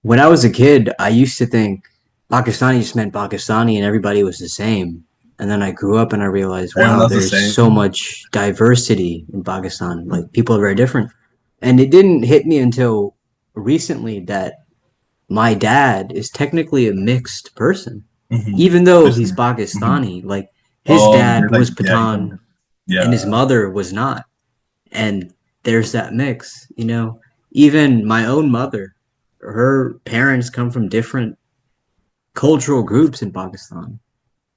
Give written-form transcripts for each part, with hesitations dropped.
When I was a kid, I used to think Pakistani just meant Pakistani and everybody was the same. And then I grew up and I realized, wow, Everyone's the there's so same. much diversity in Pakistan. Like people are very different. And it didn't hit me until recently that my dad is technically a mixed person. Even though There's, he's mhm. Pakistani, like his Oh, dad there's like was yeah, he's from Pathan and his yeah, mother was not. And there's that mix. Even my own mother, her parents come from different cultural groups in Pakistan.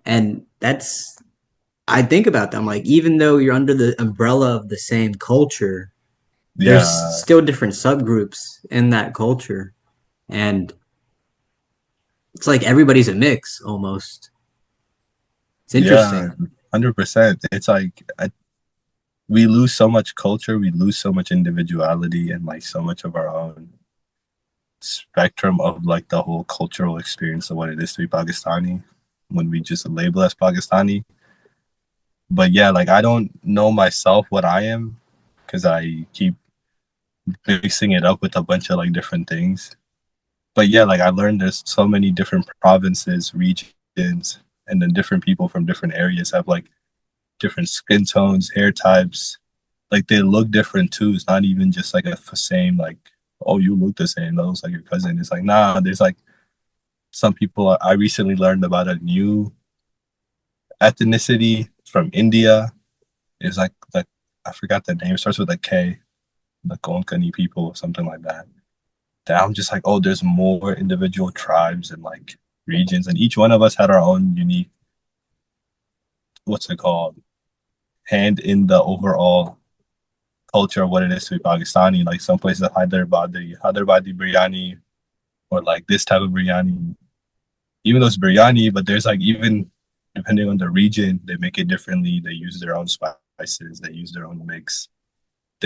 And that's, I think about them like, even though you're under the umbrella of the same culture, there's yeah, still different subgroups in that culture. And it's like everybody's a mix almost. It's yeah, interesting. 100%. It's like we lose so much culture, we lose so much individuality, and like so much of our own spectrum of like the whole cultural experience of what it is to be Pakistani when we just label as Pakistani. But yeah, like I don't know myself what I am because I keep mixing it up with a bunch of like different things. But yeah, like I learned there's so many different provinces, regions, and then different people from different areas have like different skin tones, hair types. Like they look different too. It's not even just like a same like, oh, you look the same. That looks like your cousin. It's like nah. There's like some people. I recently learned about a new ethnicity from India. It's like I forgot the name. It starts with a K. The Konkani people or something like that. That I'm just like, oh, there's more individual tribes and like regions, and each one of us had our own unique, what's it called, hand in the overall culture of what it is to be Pakistani. Like some places have Hyderabadi biryani, or like this type of biryani. Even though it's biryani, but there's like even depending on the region, they make it differently. They use their own spices, they use their own mix,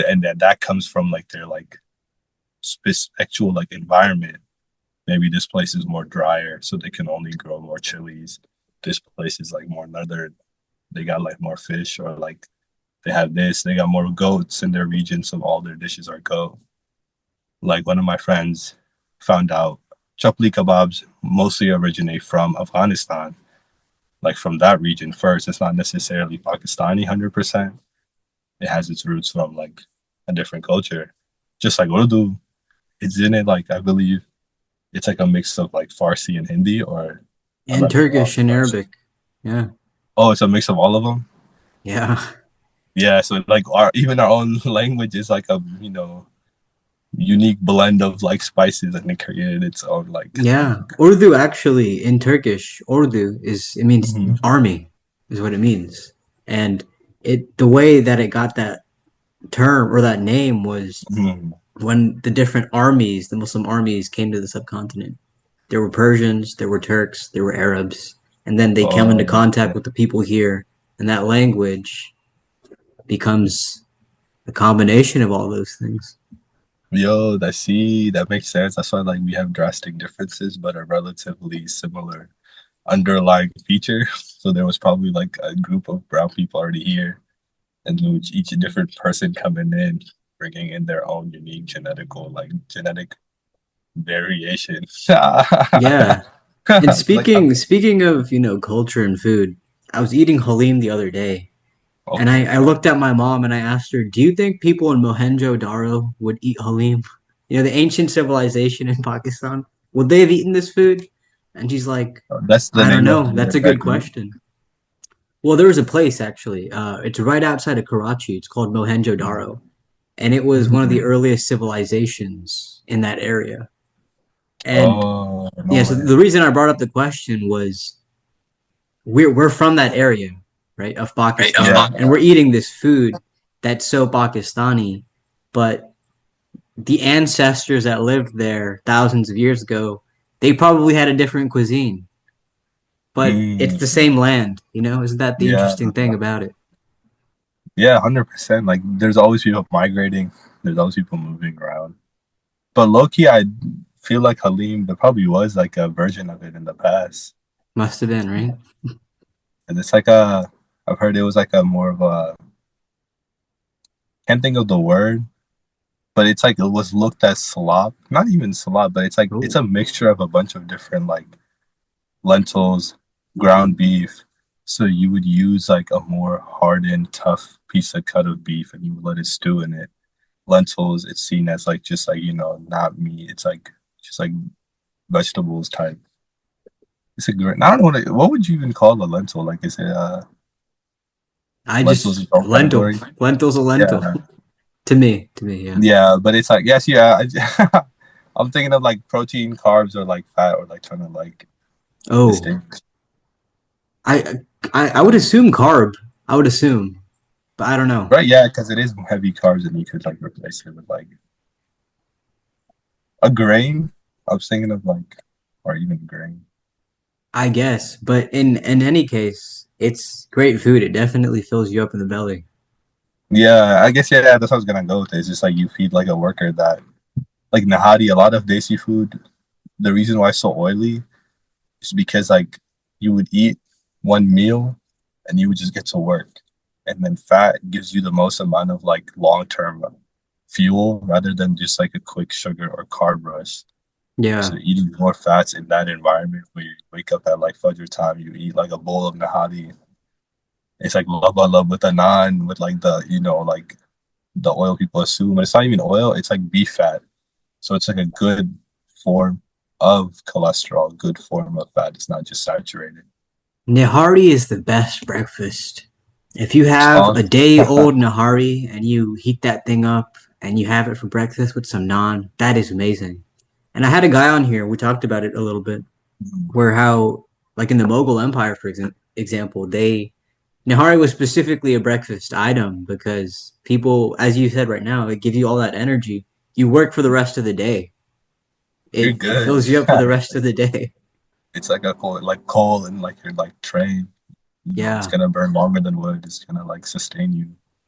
and that comes from like their like actual like environment. Maybe this place is more drier, so they can only grow more chilies. This place is like more northern. They got like more fish, or like they have this. They got more goats in their region, so all their dishes are goat. Like one of my friends found out chapli kebabs mostly originate from Afghanistan, like from that region first. It's not necessarily Pakistani 100%. It has its roots from like a different culture. Just like Urdu, it's in it like I believe it's like a mix of like Farsi and Hindi, or I And might be wrong. Turkish and Arabic. Yeah. Oh, it's a mix of all of them. Yeah. Yeah, so like our even our own language is like a unique blend of like spices, and it created its own like. Yeah. Urdu actually in Turkish, Urdu it means Mhm. army is what it means. And the way that it got that term or that name was Mhm. when the different armies, the Muslim armies came to the subcontinent. There were Persians, there were Turks, there were Arabs, and then they come into Oh, contact with the people here, and that language becomes a combination of all those things. yo, I see. That makes sense. That's why like we have drastic differences, but a relatively similar underlying feature. So there was probably like a group of brown people already here, and which each different person coming in, bringing in their own unique genetic variation. Yeah. And Like, speaking of, culture and food, I was eating halim the other day, and I okay. looked at my mom and I asked her, "Do you think people in Mohenjo-daro would eat halim? The ancient civilization in Pakistan, would they have eaten this food?" And she's like, That's the "I don't name of know. the That's a good exact group. question." Well, there was a place actually. It's right outside of Karachi. It's called Mohenjo-daro, and it was one of the Mhm. earliest civilizations in that area. And Oh, no yeah, so way. the reason I brought up the question was we're from that area, right, of Right, of Pakistan, yeah. and we're eating this food that's so Pakistani, but the ancestors that lived there thousands of years ago, they probably had a different cuisine, but it's the Mm, same land, Isn't that the yeah. interesting thing about it? Yeah, 100%. Like, there's always people migrating. There's always people moving around. But low key, I feel like Halim, there probably was like a version of it in the past. Must have been, right? And I've heard it was like a more of a, can't think of the word, but it's like it was looked at slop. Not even slop, but it's like it's Oh, a mixture of a bunch of different like lentils, ground beef. So you would use like a more hardened, tough piece of cut of beef and you would let it stew in it. Lentils, it's seen as like just like, not meat. It's like just like vegetables type. It's a great, I don't know what would you even call a lentil? Like is it I lentils just its own lentil. category? Lentil's a lentil. Yeah. To me, yeah. Yeah, but it's like yes, yeah. I'm thinking of like protein, carbs, or like fat, or like trying to like Oh, distinct. I I would assume carb. I would assume, but I don't know. Right, yeah, because it is heavy carbs, and you could like replace it with like a grain. I was thinking of like, or even grain. I guess, but in any case, it's great food. It definitely fills you up in the belly. Yeah, I guess yeah, that's what I was gonna go with. It's just like you feed like a worker that like Nihari, a lot of desi food. The reason why it's so oily is because like you would eat one meal and you would just get to work, and then fat gives you the most amount of like long term fuel rather than just like a quick sugar or carb rush. So Yeah. eating more fats in that environment where you wake up at like Fajr time, you eat like a bowl of nahari. It's like love with a naan with like like the oil people assume. But it's not even oil, it's like beef fat. So it's like a good form of cholesterol, good form of fat. It's not just saturated. Nihari is the best breakfast. If you have Strong. a day old Nihari and you heat that thing up and you have it for breakfast with some naan, that is amazing. And I had a guy on here, we talked about it a little bit, where how, like in the Mughal Empire, for example, Nihari was specifically a breakfast item because people, as you said right now, it gives you all that energy. You work for the rest of the day. You're It good. fills you up for the rest of the day. It's like a coal and like your like train. It's Yeah. gonna burn longer than wood. It's gonna like sustain you.